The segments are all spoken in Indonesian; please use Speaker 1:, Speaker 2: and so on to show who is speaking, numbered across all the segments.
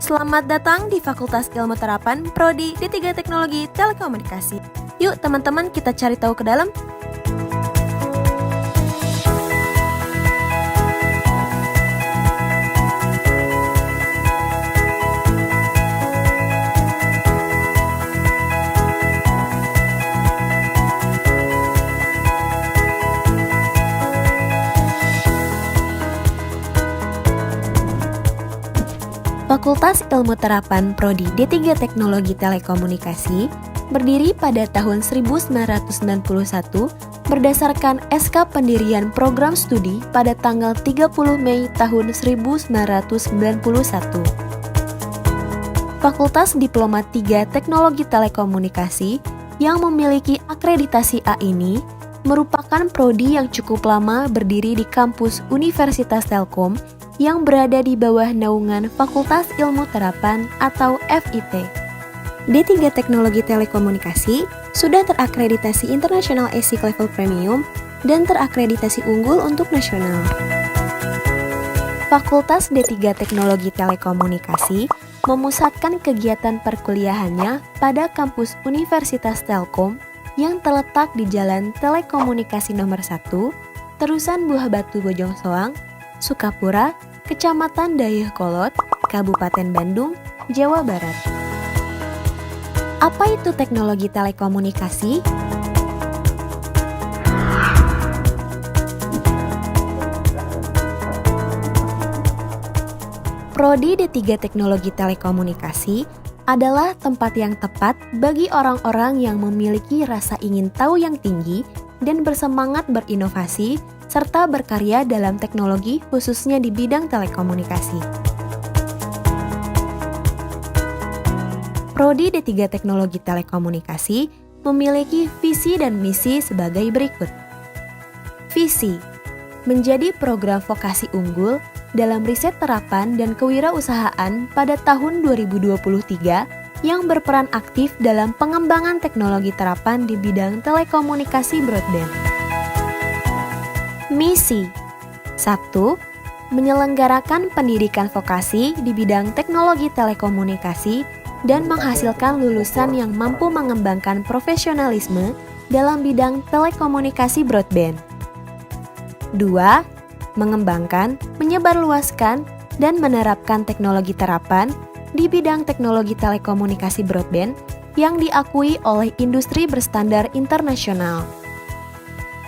Speaker 1: Selamat datang di Fakultas Ilmu Terapan Prodi D3 Teknologi Telekomunikasi. Yuk teman-teman kita cari tahu ke dalam. Fakultas Ilmu Terapan Prodi D3 Teknologi Telekomunikasi berdiri pada tahun 1991 berdasarkan SK Pendirian Program Studi pada tanggal 30 Mei tahun 1991. Fakultas Diploma 3 Teknologi Telekomunikasi yang memiliki akreditasi A ini merupakan prodi yang cukup lama berdiri di kampus Universitas Telkom yang berada di bawah naungan Fakultas Ilmu Terapan atau FIT. D3 Teknologi Telekomunikasi sudah terakreditasi International ASIC Level Premium dan terakreditasi unggul untuk nasional. Fakultas D3 Teknologi Telekomunikasi memusatkan kegiatan perkuliahannya pada kampus Universitas Telkom yang terletak di Jalan Telekomunikasi Nomor 1, Terusan Buah Batu Bojong Soang, Sukapura, Kecamatan Dayakolot, Kabupaten Bandung, Jawa Barat. Apa itu teknologi telekomunikasi? Prodi D3 Teknologi Telekomunikasi adalah tempat yang tepat bagi orang-orang yang memiliki rasa ingin tahu yang tinggi dan bersemangat berinovasi serta berkarya dalam teknologi khususnya di bidang telekomunikasi. Prodi D3 Teknologi Telekomunikasi memiliki visi dan misi sebagai berikut. Visi: menjadi program vokasi unggul dalam riset terapan dan kewirausahaan pada tahun 2023 yang berperan aktif dalam pengembangan teknologi terapan di bidang telekomunikasi broadband. Misi 1. Menyelenggarakan pendidikan vokasi di bidang teknologi telekomunikasi dan menghasilkan lulusan yang mampu mengembangkan profesionalisme dalam bidang telekomunikasi broadband. 2. Mengembangkan, menyebarluaskan, dan menerapkan teknologi terapan di bidang teknologi telekomunikasi broadband yang diakui oleh industri berstandar internasional.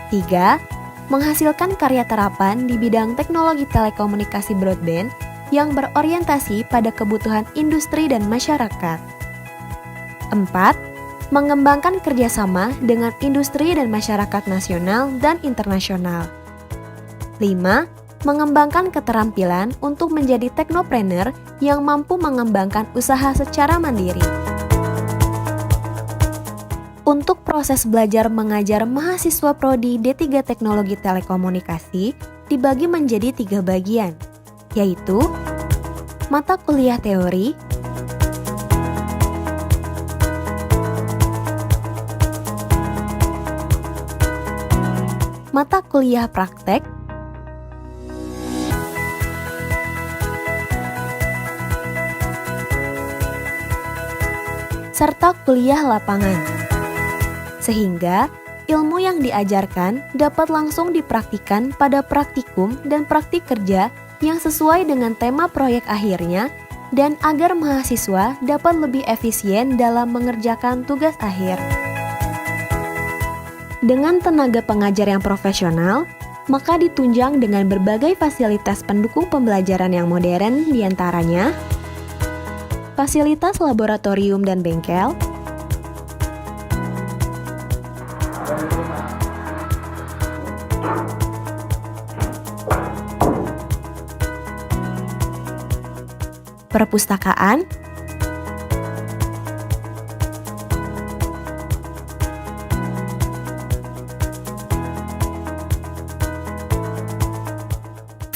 Speaker 1: 3. Menghasilkan karya terapan di bidang teknologi telekomunikasi broadband yang berorientasi pada kebutuhan industri dan masyarakat. 4. Mengembangkan kerjasama dengan industri dan masyarakat nasional dan internasional. 5. Mengembangkan keterampilan untuk menjadi teknopreneur yang mampu mengembangkan usaha secara mandiri. Untuk proses belajar mengajar mahasiswa Prodi D3 Teknologi Telekomunikasi dibagi menjadi 3 bagian, yaitu mata kuliah teori, mata kuliah praktek, serta kuliah lapangan. Sehingga ilmu yang diajarkan dapat langsung dipraktikkan pada praktikum dan praktik kerja yang sesuai dengan tema proyek akhirnya dan agar mahasiswa dapat lebih efisien dalam mengerjakan tugas akhir. Dengan tenaga pengajar yang profesional, maka ditunjang dengan berbagai fasilitas pendukung pembelajaran yang modern, diantaranya fasilitas laboratorium dan bengkel, perpustakaan,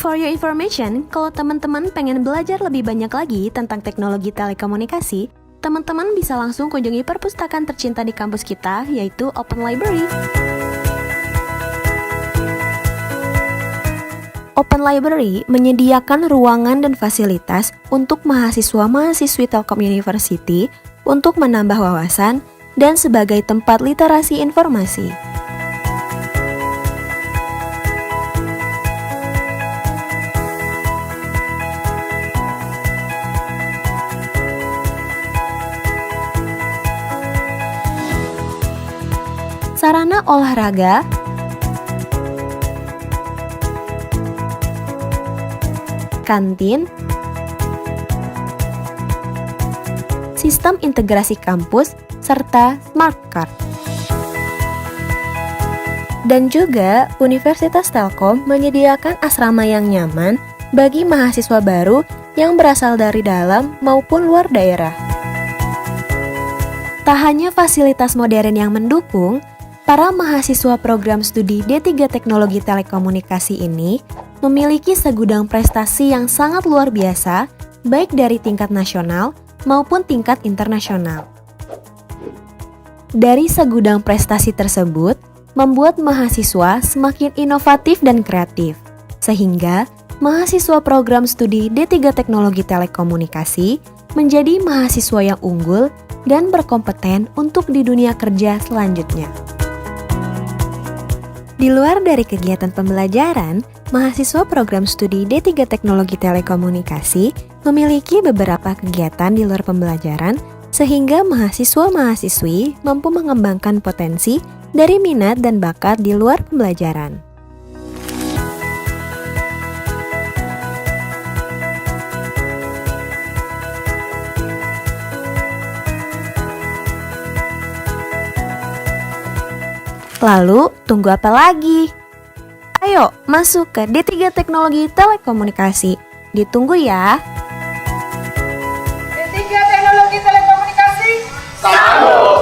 Speaker 1: For your information, kalau teman-teman pengen belajar lebih banyak lagi tentang teknologi telekomunikasi, teman-teman bisa langsung kunjungi perpustakaan tercinta di kampus kita, yaitu Open Library. Open Library menyediakan ruangan dan fasilitas untuk mahasiswa-mahasiswi Telkom University untuk menambah wawasan dan sebagai tempat literasi informasi. Sarana olahraga, kantin, sistem integrasi kampus, serta smart card. Dan juga Universitas Telkom menyediakan asrama yang nyaman bagi mahasiswa baru yang berasal dari dalam maupun luar daerah. Tak hanya fasilitas modern yang mendukung, para mahasiswa program studi D3 Teknologi Telekomunikasi ini memiliki segudang prestasi yang sangat luar biasa, baik dari tingkat nasional maupun tingkat internasional. Dari segudang prestasi tersebut, membuat mahasiswa semakin inovatif dan kreatif, sehingga mahasiswa program studi D3 Teknologi Telekomunikasi menjadi mahasiswa yang unggul dan berkompeten untuk di dunia kerja selanjutnya. Di luar dari kegiatan pembelajaran, mahasiswa program studi D3 Teknologi Telekomunikasi memiliki beberapa kegiatan di luar pembelajaran sehingga mahasiswa-mahasiswi mampu mengembangkan potensi dari minat dan bakat di luar pembelajaran. Lalu, tunggu apa lagi? Ayo, masuk ke D3 Teknologi Telekomunikasi. Ditunggu ya.
Speaker 2: D3 Teknologi Telekomunikasi. Sambung.